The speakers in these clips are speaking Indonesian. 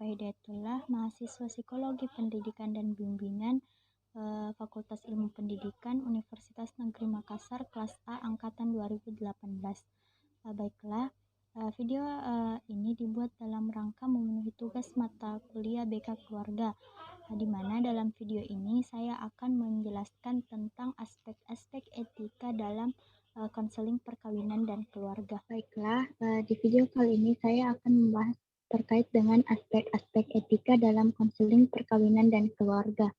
Hidayatullah, mahasiswa Psikologi Pendidikan dan Bimbingan Fakultas Ilmu Pendidikan Universitas Negeri Makassar kelas A angkatan 2018. Baiklah, video ini dibuat dalam rangka memenuhi tugas mata kuliah BK Keluarga, di mana dalam video ini saya akan menjelaskan tentang aspek-aspek etika dalam konseling perkawinan dan keluarga. Baiklah, di video kali ini saya akan membahas terkait dengan aspek-aspek etika dalam konseling perkawinan dan keluarga.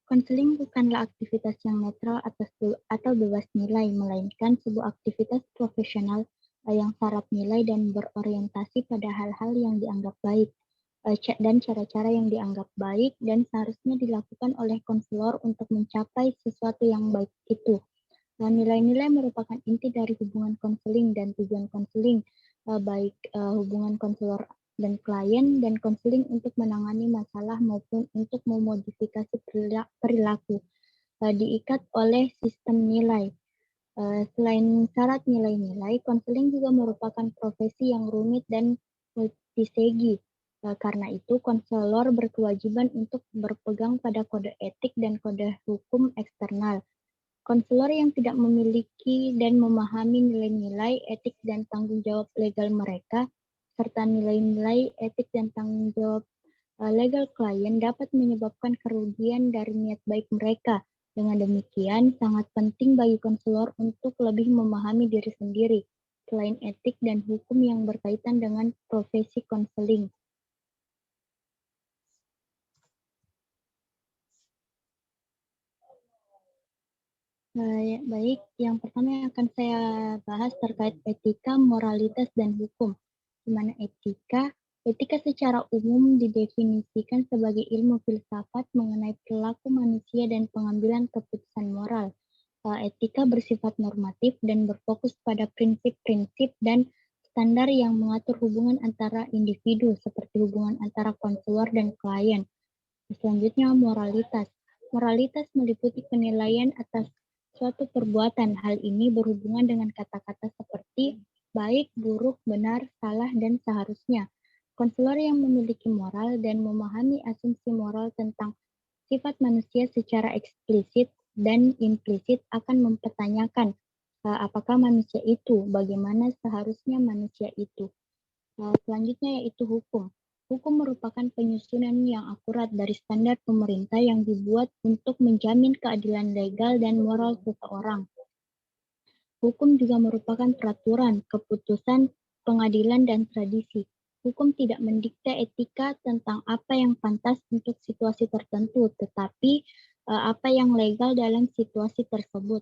Konseling bukanlah aktivitas yang netral atau bebas nilai, melainkan sebuah aktivitas profesional yang syarat nilai dan berorientasi pada hal-hal yang dianggap baik dan cara-cara yang dianggap baik dan seharusnya dilakukan oleh konselor untuk mencapai sesuatu yang baik itu. Nilai-nilai merupakan inti dari hubungan konseling dan tujuan konseling, baik hubungan konselor dan klien, dan konseling untuk menangani masalah maupun untuk memodifikasi perilaku, diikat oleh sistem nilai. Selain syarat nilai-nilai, konseling juga merupakan profesi yang rumit dan multisegi. Karena itu, konselor berkewajiban untuk berpegang pada kode etik dan kode hukum eksternal. Konselor yang tidak memiliki dan memahami nilai-nilai etik dan tanggung jawab legal mereka, serta nilai-nilai etik dan tanggung jawab legal klien dapat menyebabkan kerugian dari niat baik mereka. Dengan demikian, sangat penting bagi konselor untuk lebih memahami diri sendiri, selain etik dan hukum yang berkaitan dengan profesi konseling. Baik, yang pertama yang akan saya bahas terkait etika, moralitas, dan hukum. Di mana etika secara umum didefinisikan sebagai ilmu filsafat mengenai perilaku manusia dan pengambilan keputusan moral. Etika bersifat normatif dan berfokus pada prinsip-prinsip dan standar yang mengatur hubungan antara individu, seperti hubungan antara konselor dan klien. Selanjutnya, moralitas. Moralitas meliputi penilaian atas suatu perbuatan. Hal ini berhubungan dengan kata-kata seperti baik, buruk, benar, salah, dan seharusnya. Konselor yang memiliki moral dan memahami asumsi moral tentang sifat manusia secara eksplisit dan implisit akan mempertanyakan apakah manusia itu, bagaimana seharusnya manusia itu. Selanjutnya yaitu hukum. Hukum merupakan penyusunan yang akurat dari standar pemerintah yang dibuat untuk menjamin keadilan legal dan moral seseorang. Hukum juga merupakan peraturan, keputusan, pengadilan, dan tradisi. Hukum tidak mendikte etika tentang apa yang pantas untuk situasi tertentu, tetapi apa yang legal dalam situasi tersebut.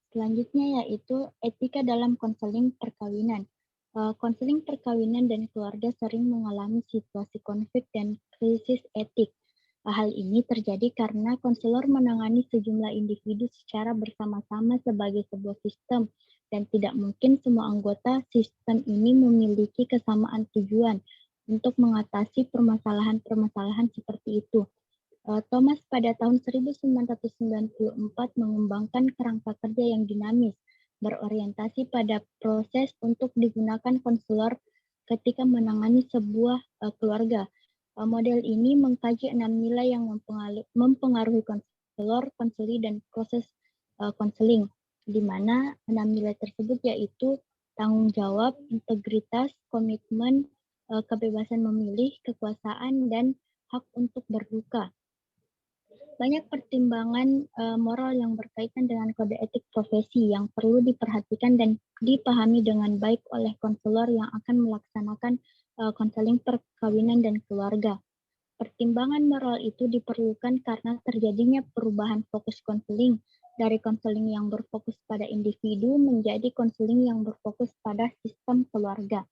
Selanjutnya yaitu etika dalam konseling perkawinan. Konseling perkawinan dan keluarga sering mengalami situasi konflik dan krisis etik. Hal ini terjadi karena konselor menangani sejumlah individu secara bersama-sama sebagai sebuah sistem, dan tidak mungkin semua anggota sistem ini memiliki kesamaan tujuan untuk mengatasi permasalahan-permasalahan seperti itu. Thomas pada tahun 1994 mengembangkan kerangka kerja yang dinamis, berorientasi pada proses untuk digunakan konselor ketika menangani sebuah keluarga. Model ini mengkaji 6 nilai yang mempengaruhi konselor, konseli, dan proses konseling, di mana 6 nilai tersebut yaitu tanggung jawab, integritas, komitmen, kebebasan memilih, kekuasaan, dan hak untuk berduka. Banyak pertimbangan moral yang berkaitan dengan kode etik profesi yang perlu diperhatikan dan dipahami dengan baik oleh konselor yang akan melaksanakan konseling perkawinan dan keluarga. Pertimbangan moral itu diperlukan karena terjadinya perubahan fokus konseling dari konseling yang berfokus pada individu menjadi konseling yang berfokus pada sistem keluarga.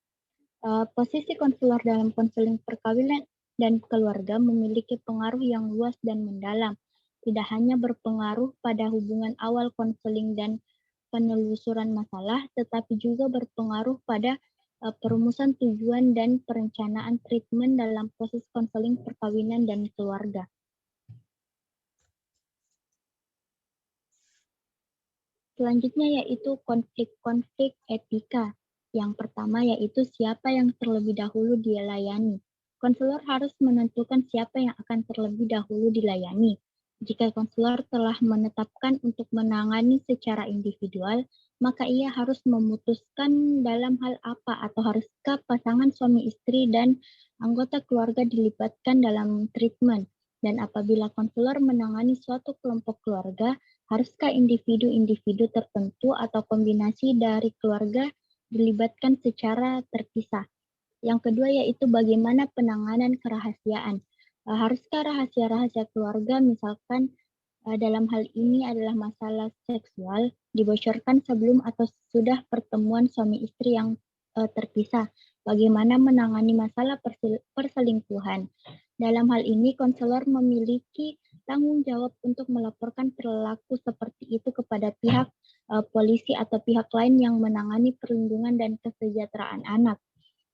Posisi konselor dalam konseling perkawinan dan keluarga memiliki pengaruh yang luas dan mendalam. Tidak hanya berpengaruh pada hubungan awal konseling dan penelusuran masalah, tetapi juga berpengaruh pada perumusan tujuan dan perencanaan treatment dalam proses konseling perkawinan dan keluarga. Selanjutnya yaitu konflik-konflik etika. Yang pertama yaitu siapa yang terlebih dahulu dilayani. Konselor harus menentukan siapa yang akan terlebih dahulu dilayani. Jika konselor telah menetapkan untuk menangani secara individual, maka ia harus memutuskan dalam hal apa atau haruskah pasangan suami istri dan anggota keluarga dilibatkan dalam treatment. Dan apabila konselor menangani suatu kelompok keluarga, haruskah individu-individu tertentu atau kombinasi dari keluarga dilibatkan secara terpisah? Yang kedua yaitu bagaimana penanganan kerahasiaan. Haruskah rahasia-rahasia keluarga, misalkan dalam hal ini adalah masalah seksual, dibocorkan sebelum atau sudah pertemuan suami istri yang terpisah? Bagaimana menangani masalah perselingkuhan? Dalam hal ini, konselor memiliki tanggung jawab untuk melaporkan perilaku seperti itu kepada pihak polisi atau pihak lain yang menangani perlindungan dan kesejahteraan anak.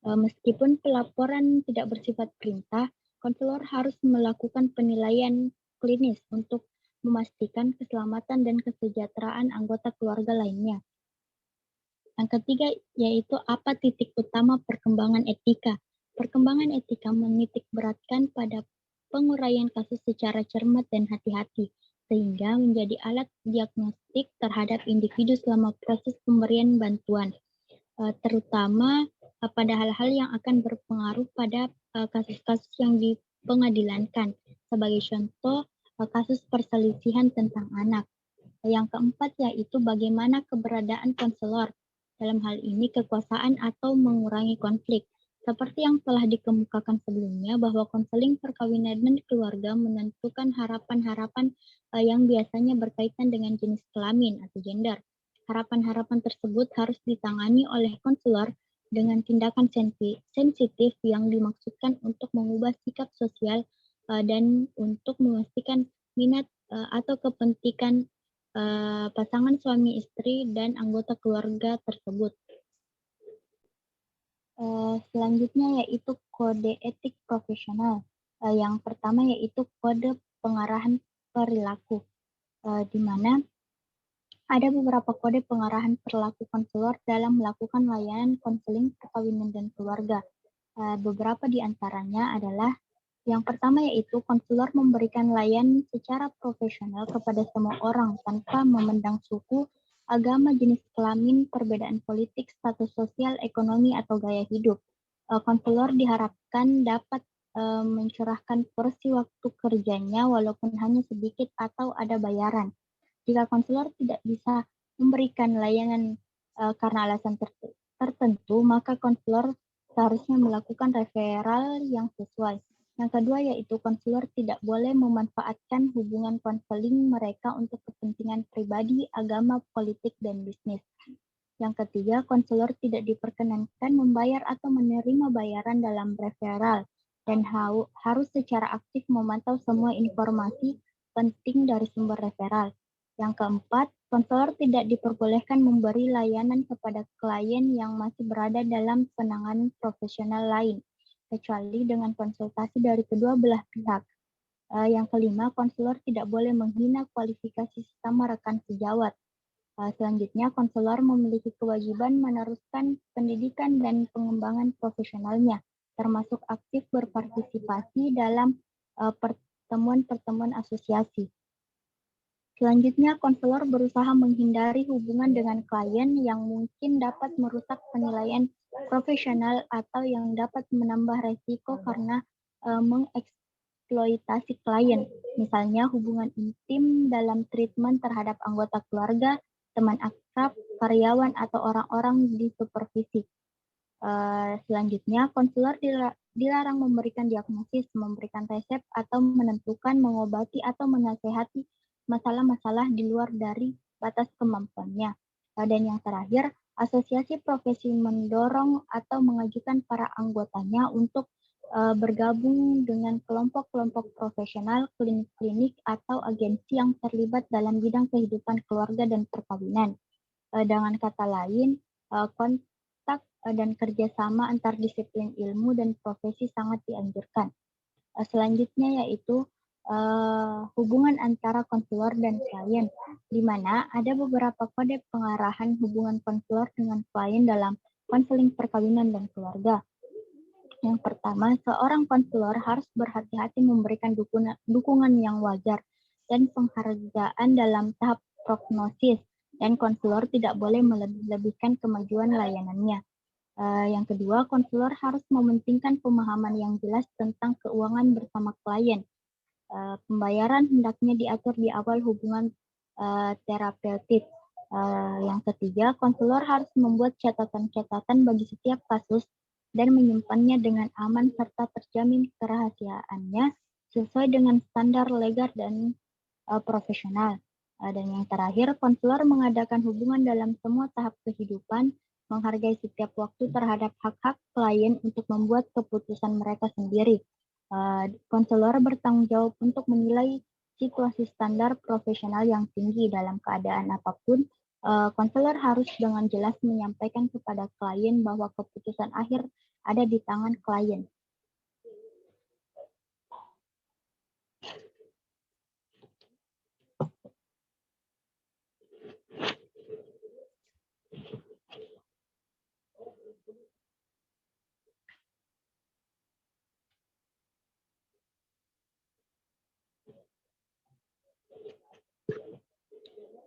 Meskipun pelaporan tidak bersifat perintah, konselor harus melakukan penilaian klinis untuk memastikan keselamatan dan kesejahteraan anggota keluarga lainnya. Yang ketiga yaitu apa titik utama perkembangan etika. Perkembangan etika menitik beratkan pada penguraian kasus secara cermat dan hati-hati, sehingga menjadi alat diagnostik terhadap individu selama proses pemberian bantuan, terutama pada hal-hal yang akan berpengaruh pada kasus-kasus yang dipengadilankan. Sebagai contoh, kasus perselisihan tentang anak. Yang keempat yaitu bagaimana keberadaan konselor. Dalam hal ini kekuasaan atau mengurangi konflik. Seperti yang telah dikemukakan sebelumnya bahwa konseling perkawinan dan keluarga menentukan harapan-harapan yang biasanya berkaitan dengan jenis kelamin atau gender. Harapan-harapan tersebut harus ditangani oleh konselor dengan tindakan sensitif yang dimaksudkan untuk mengubah sikap sosial dan untuk memastikan minat atau kepentingan pasangan suami istri dan anggota keluarga tersebut. Selanjutnya yaitu kode etik profesional. Yang pertama yaitu kode pengarahan perilaku, di mana ada beberapa kode pengarahan perilaku konselor dalam melakukan layanan konseling perkawinan dan keluarga. Beberapa di antaranya adalah yang pertama yaitu konselor memberikan layanan secara profesional kepada semua orang tanpa memandang suku, agama, jenis kelamin, perbedaan politik, status sosial, ekonomi, atau gaya hidup. Konselor diharapkan dapat mencurahkan porsi waktu kerjanya walaupun hanya sedikit atau ada bayaran. Jika konselor tidak bisa memberikan layanan karena alasan tertentu, maka konselor seharusnya melakukan referral yang sesuai. Yang kedua yaitu konselor tidak boleh memanfaatkan hubungan konseling mereka untuk kepentingan pribadi, agama, politik, dan bisnis. Yang ketiga, konselor tidak diperkenankan membayar atau menerima bayaran dalam referral dan harus secara aktif memantau semua informasi penting dari sumber referral. Yang keempat, konselor tidak diperbolehkan memberi layanan kepada klien yang masih berada dalam penanganan profesional lain, kecuali dengan konsultasi dari kedua belah pihak. Yang kelima, konselor tidak boleh menghina kualifikasi sesama rekan sejawat. Selanjutnya, konselor memiliki kewajiban meneruskan pendidikan dan pengembangan profesionalnya, termasuk aktif berpartisipasi dalam pertemuan-pertemuan asosiasi. Selanjutnya, konselor berusaha menghindari hubungan dengan klien yang mungkin dapat merusak penilaian profesional atau yang dapat menambah resiko karena mengeksploitasi klien. Misalnya hubungan intim dalam treatment terhadap anggota keluarga, teman akrab, karyawan, atau orang-orang di supervisi. Selanjutnya, konselor dilarang memberikan diagnosis, memberikan resep, atau menentukan, mengobati, atau menasehati masalah-masalah di luar dari batas kemampuannya. Dan yang terakhir, asosiasi profesi mendorong atau mengajukan para anggotanya untuk bergabung dengan kelompok-kelompok profesional, klinik-klinik, atau agensi yang terlibat dalam bidang kehidupan keluarga dan perkawinan. Dengan kata lain, kontak dan kerjasama antar disiplin ilmu dan profesi sangat dianjurkan. Selanjutnya yaitu hubungan antara konselor dan klien, di mana ada beberapa kode pengarahan hubungan konselor dengan klien dalam konseling perkawinan dan keluarga. Yang pertama, seorang konselor harus berhati-hati memberikan dukungan yang wajar dan penghargaan dalam tahap prognosis, dan konselor tidak boleh melebih-lebihkan kemajuan layanannya. Yang kedua, konselor harus mementingkan pemahaman yang jelas tentang keuangan bersama klien. Pembayaran hendaknya diatur di awal hubungan terapeutik. Yang ketiga, konselor harus membuat catatan-catatan bagi setiap kasus dan menyimpannya dengan aman serta terjamin kerahasiaannya sesuai dengan standar legal dan profesional. Dan yang terakhir, konselor mengadakan hubungan dalam semua tahap kehidupan, menghargai setiap waktu terhadap hak-hak klien untuk membuat keputusan mereka sendiri. Konselor bertanggung jawab untuk menilai situasi standar profesional yang tinggi dalam keadaan apapun. Konselor harus dengan jelas menyampaikan kepada klien bahwa keputusan akhir ada di tangan klien.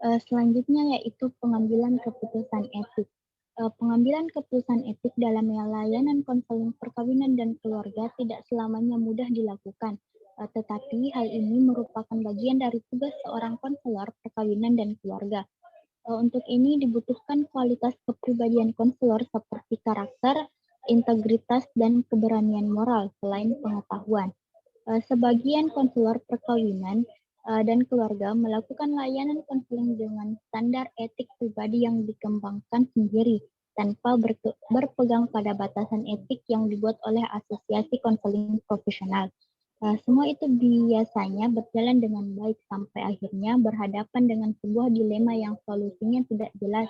Selanjutnya yaitu pengambilan keputusan etik. Pengambilan keputusan etik dalam layanan konseling perkawinan dan keluarga tidak selamanya mudah dilakukan, tetapi hal ini merupakan bagian dari tugas seorang konselor perkawinan dan keluarga. Untuk ini dibutuhkan kualitas kepribadian konselor seperti karakter, integritas, dan keberanian moral selain pengetahuan. Sebagian konselor perkawinan dan keluarga melakukan layanan konseling dengan standar etik pribadi yang dikembangkan sendiri tanpa berpegang pada batasan etik yang dibuat oleh asosiasi konseling profesional. Semua itu biasanya berjalan dengan baik sampai akhirnya berhadapan dengan sebuah dilema yang solusinya tidak jelas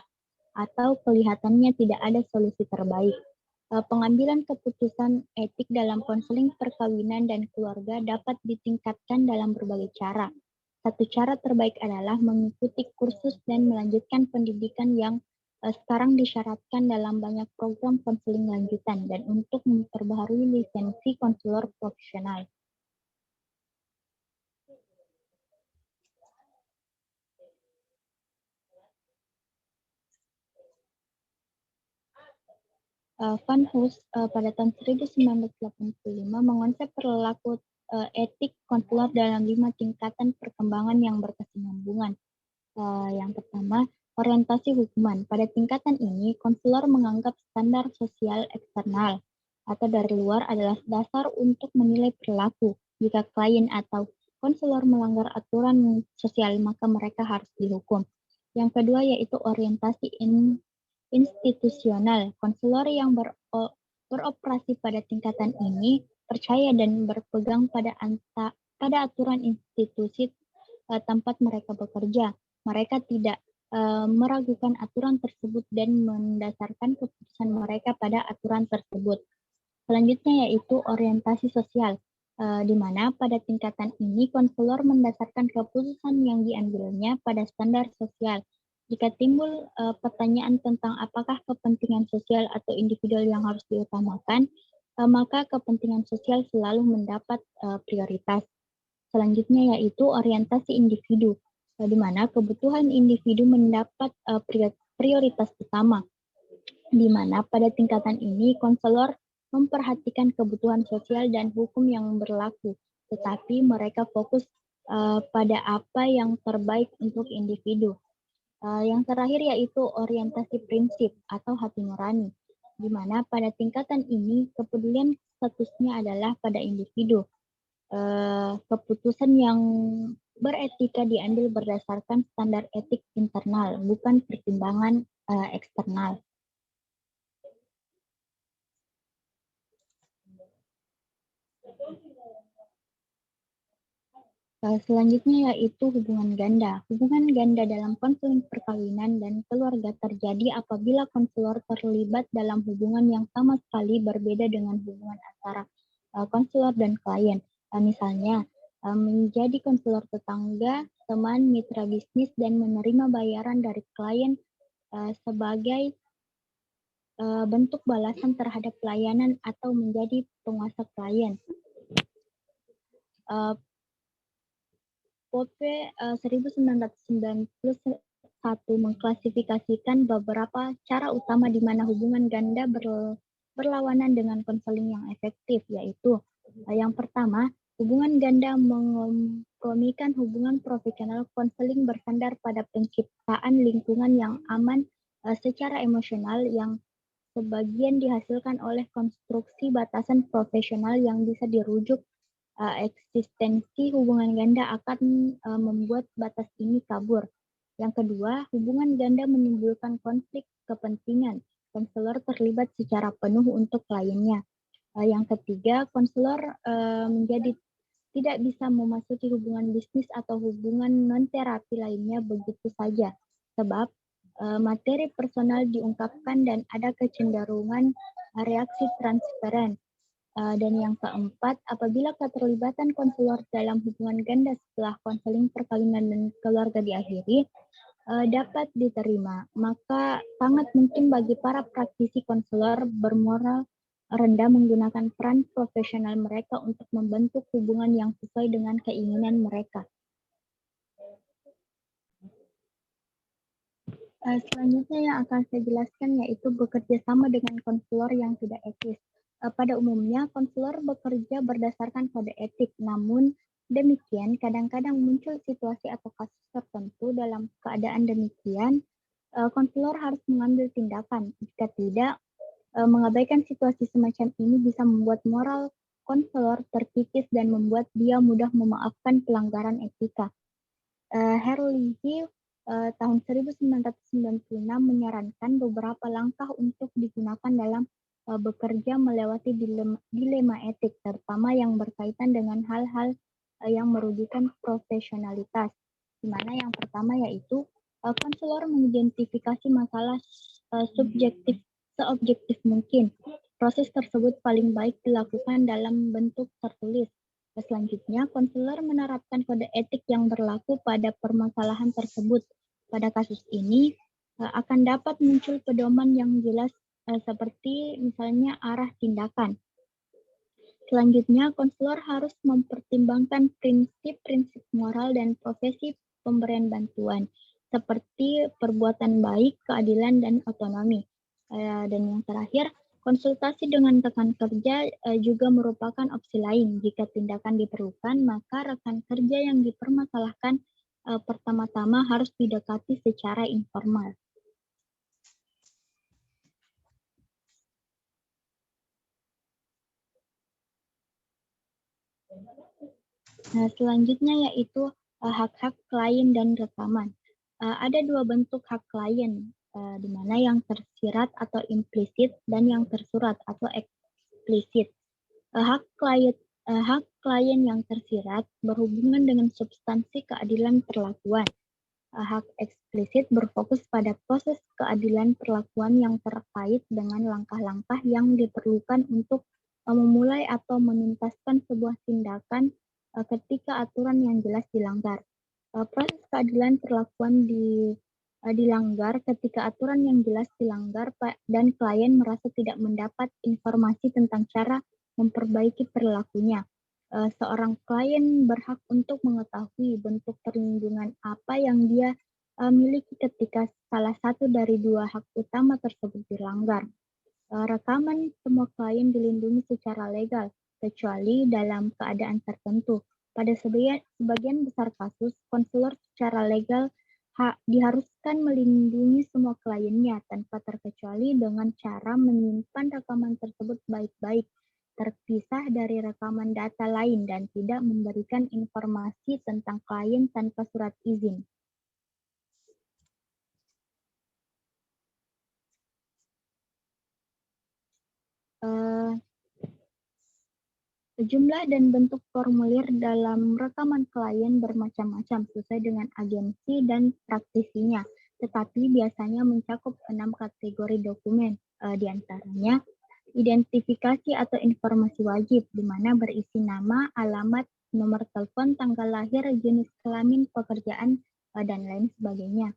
atau kelihatannya tidak ada solusi terbaik. Pengambilan keputusan etik dalam konseling perkawinan dan keluarga dapat ditingkatkan dalam berbagai cara. Satu cara terbaik adalah mengikuti kursus dan melanjutkan pendidikan yang sekarang disyaratkan dalam banyak program konseling lanjutan dan untuk memperbaharui lisensi konselor profesional. Van Hoos pada tahun 1985 mengonsep perilaku etik konselor dalam 5 tingkatan perkembangan yang berkesinambungan. Yang pertama, orientasi hukuman. Pada tingkatan ini, konselor menganggap standar sosial eksternal atau dari luar adalah dasar untuk menilai perilaku. Jika klien atau konselor melanggar aturan sosial, maka mereka harus dihukum. Yang kedua yaitu orientasi institusional. Konselor yang beroperasi pada tingkatan ini percaya dan berpegang pada aturan institusi tempat mereka bekerja. Mereka tidak meragukan aturan tersebut dan mendasarkan keputusan mereka pada aturan tersebut. Selanjutnya yaitu orientasi sosial, di mana pada tingkatan ini konselor mendasarkan keputusan yang diambilnya pada standar sosial. Jika timbul pertanyaan tentang apakah kepentingan sosial atau individual yang harus diutamakan, maka kepentingan sosial selalu mendapat prioritas. Selanjutnya yaitu orientasi individu, di mana kebutuhan individu mendapat prioritas utama, di mana pada tingkatan ini konselor memperhatikan kebutuhan sosial dan hukum yang berlaku, tetapi mereka fokus pada apa yang terbaik untuk individu. Yang terakhir yaitu orientasi prinsip atau hati nurani, di mana pada tingkatan ini kepedulian statusnya adalah pada individu. Keputusan yang beretika diambil berdasarkan standar etik internal, bukan pertimbangan eksternal. Selanjutnya yaitu hubungan ganda. Hubungan ganda dalam konseling perkawinan dan keluarga terjadi apabila konselor terlibat dalam hubungan yang sama sekali berbeda dengan hubungan antara konselor dan klien. Misalnya, menjadi konselor tetangga, teman, mitra bisnis, dan menerima bayaran dari klien sebagai bentuk balasan terhadap pelayanan atau menjadi penguasa klien. POPE 1991 mengklasifikasikan beberapa cara utama di mana hubungan ganda berlawanan dengan konseling yang efektif, yaitu yang pertama, hubungan ganda mengkompromikan hubungan profesional. Konseling bersandar pada penciptaan lingkungan yang aman secara emosional yang sebagian dihasilkan oleh konstruksi batasan profesional yang bisa dirujuk. Eksistensi hubungan ganda akan membuat batas ini kabur. Yang kedua, hubungan ganda menimbulkan konflik kepentingan. Konselor terlibat secara penuh untuk kliennya. Yang ketiga, konselor menjadi tidak bisa memasuki hubungan bisnis atau hubungan non-terapi lainnya begitu saja, sebab materi personal diungkapkan dan ada kecenderungan reaksi transparan. Dan yang keempat, apabila keterlibatan konselor dalam hubungan ganda setelah konseling perkawinan dan keluarga diakhiri dapat diterima, maka sangat mungkin bagi para praktisi konselor bermoral rendah menggunakan peran profesional mereka untuk membentuk hubungan yang sesuai dengan keinginan mereka. Selanjutnya yang akan saya jelaskan yaitu bekerja sama dengan konselor yang tidak etis. Pada umumnya, konselor bekerja berdasarkan kode etik, namun demikian kadang-kadang muncul situasi atau kasus tertentu dalam keadaan demikian, konselor harus mengambil tindakan. Jika tidak, mengabaikan situasi semacam ini bisa membuat moral konselor terkikis dan membuat dia mudah memaafkan pelanggaran etika. Herlihy tahun 1996 menyarankan beberapa langkah untuk digunakan dalam bekerja melewati dilema etik, terutama yang berkaitan dengan hal-hal yang merugikan profesionalitas. Di mana yang pertama yaitu konselor mengidentifikasi masalah subjektif seobjektif mungkin. Proses tersebut paling baik dilakukan dalam bentuk tertulis. Selanjutnya, konselor menerapkan kode etik yang berlaku pada permasalahan tersebut. Pada kasus ini, akan dapat muncul pedoman yang jelas seperti misalnya arah tindakan. Selanjutnya, konselor harus mempertimbangkan prinsip-prinsip moral dan profesi pemberian bantuan, seperti perbuatan baik, keadilan, dan otonomi. Dan yang terakhir, konsultasi dengan rekan kerja juga merupakan opsi lain. Jika tindakan diperlukan, maka rekan kerja yang dipermasalahkan pertama-tama harus didekati secara informal. Nah, selanjutnya yaitu hak-hak klien dan rekaman. Ada dua bentuk hak klien, di mana yang tersirat atau implisit dan yang tersurat atau eksplisit. Hak klien yang tersirat berhubungan dengan substansi keadilan perlakuan. Hak eksplisit berfokus pada proses keadilan perlakuan yang terkait dengan langkah-langkah yang diperlukan untuk memulai atau menuntaskan sebuah tindakan ketika aturan yang jelas dilanggar. Proses keadilan perlakuan dilanggar ketika aturan yang jelas dilanggar dan klien merasa tidak mendapat informasi tentang cara memperbaiki perilakunya. Seorang klien berhak untuk mengetahui bentuk perlindungan apa yang dia miliki ketika salah satu dari dua hak utama tersebut dilanggar. Rekaman semua klien dilindungi secara legal, kecuali dalam keadaan tertentu. Pada sebagian besar kasus, konselor secara legal diharuskan melindungi semua kliennya tanpa terkecuali dengan cara menyimpan rekaman tersebut baik-baik, terpisah dari rekaman data lain dan tidak memberikan informasi tentang klien tanpa surat izin. Jumlah dan bentuk formulir dalam rekaman klien bermacam-macam sesuai dengan agensi dan praktisinya, tetapi biasanya mencakup 6 kategori dokumen, di antaranya identifikasi atau informasi wajib, di mana berisi nama, alamat, nomor telepon, tanggal lahir, jenis kelamin, pekerjaan, dan lain sebagainya.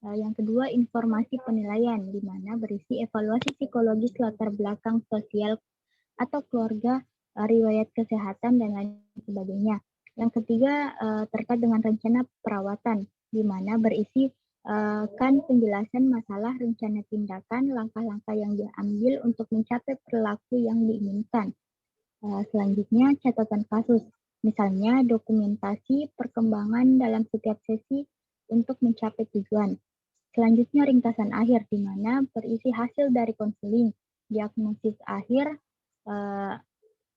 Yang kedua, informasi penilaian, di mana berisi evaluasi psikologis, latar belakang sosial atau keluarga, riwayat kesehatan, dan lain sebagainya. Yang ketiga, terkait dengan rencana perawatan, di mana berisi kan penjelasan masalah rencana tindakan, langkah-langkah yang diambil untuk mencapai perilaku yang diinginkan. Selanjutnya, catatan kasus, misalnya dokumentasi perkembangan dalam setiap sesi untuk mencapai tujuan. Selanjutnya, ringkasan akhir, di mana berisi hasil dari konseling, diagnosis akhir, eh,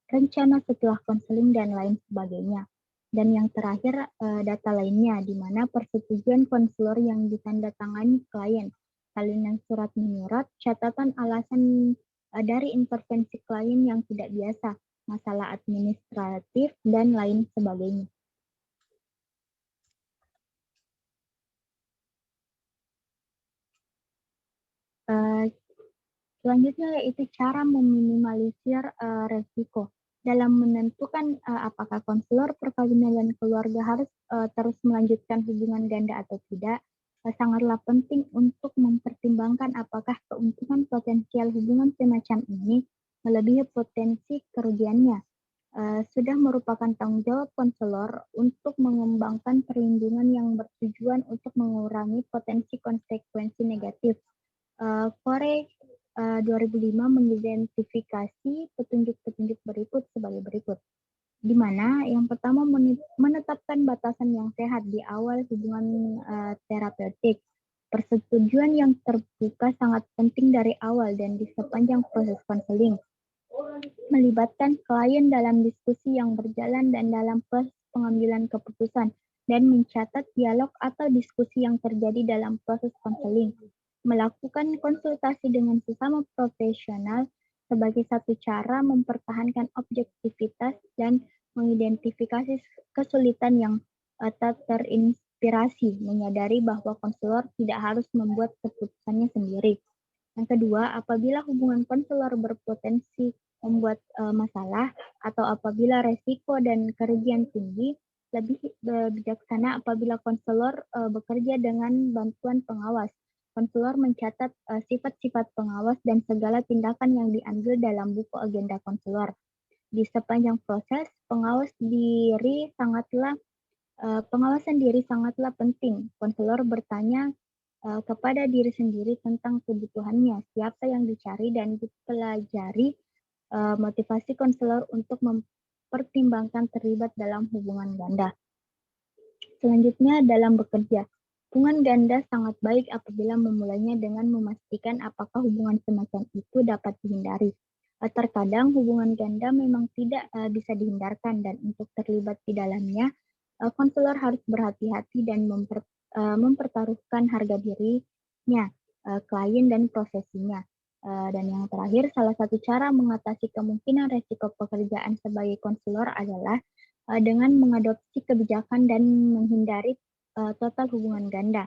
rencana setelah konseling, dan lain sebagainya. Dan yang terakhir, data lainnya, di mana persetujuan konselor yang ditandatangani klien, salinan surat menyurat, catatan alasan dari intervensi klien yang tidak biasa, masalah administratif, dan lain sebagainya. Uh, Selanjutnya yaitu cara meminimalisir resiko. Dalam menentukan apakah konselor perkawinan dan keluarga harus terus melanjutkan hubungan ganda atau tidak, sangatlah penting untuk mempertimbangkan apakah keuntungan potensial hubungan semacam ini melebihi potensi kerugiannya. Sudah merupakan tanggung jawab konselor untuk mengembangkan perlindungan yang bertujuan untuk mengurangi potensi konsekuensi negatif. Corey 2005 mengidentifikasi petunjuk-petunjuk berikut sebagai berikut, di mana yang pertama menetapkan batasan yang sehat di awal hubungan terapeutik. Persetujuan yang terbuka sangat penting dari awal dan di sepanjang proses konseling. Melibatkan klien dalam diskusi yang berjalan dan dalam proses pengambilan keputusan, dan mencatat dialog atau diskusi yang terjadi dalam proses konseling. Melakukan konsultasi dengan sesama profesional sebagai satu cara mempertahankan objektivitas dan mengidentifikasi kesulitan yang tak terinspirasi, menyadari bahwa konselor tidak harus membuat keputusannya sendiri. Yang kedua, apabila hubungan konselor berpotensi membuat masalah atau apabila resiko dan kerugian tinggi, lebih bijaksana apabila konselor bekerja dengan bantuan pengawas. Konselor mencatat sifat-sifat pengawas dan segala tindakan yang diambil dalam buku agenda konselor. Di sepanjang proses, pengawasan diri sangatlah penting. Konselor bertanya kepada diri sendiri tentang kebutuhannya, siapa yang dicari, dan dipelajari motivasi konselor untuk mempertimbangkan terlibat dalam hubungan ganda. Selanjutnya, dalam bekerja. Hubungan ganda sangat baik apabila memulainya dengan memastikan apakah hubungan semacam itu dapat dihindari. Terkadang hubungan ganda memang tidak bisa dihindarkan, dan untuk terlibat di dalamnya, konselor harus berhati-hati dan mempertaruhkan harga dirinya, klien, dan profesinya. Dan yang terakhir, salah satu cara mengatasi kemungkinan resiko pekerjaan sebagai konselor adalah dengan mengadopsi kebijakan dan menghindari total hubungan ganda.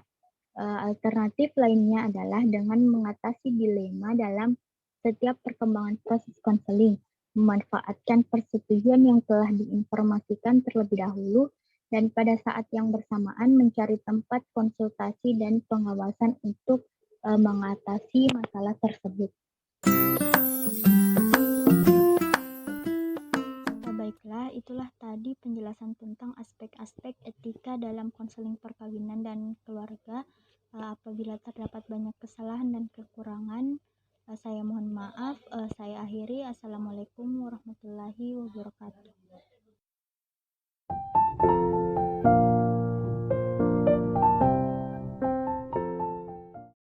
Alternatif lainnya adalah dengan mengatasi dilema dalam setiap perkembangan proses konseling, memanfaatkan persetujuan yang telah diinformasikan terlebih dahulu, dan pada saat yang bersamaan mencari tempat konsultasi dan pengawasan untuk mengatasi masalah tersebut. Baiklah, itulah tadi penjelasan tentang aspek-aspek etika dalam konseling perkawinan dan keluarga. Apabila terdapat banyak kesalahan dan kekurangan, saya mohon maaf. Saya akhiri. Assalamualaikum warahmatullahi wabarakatuh.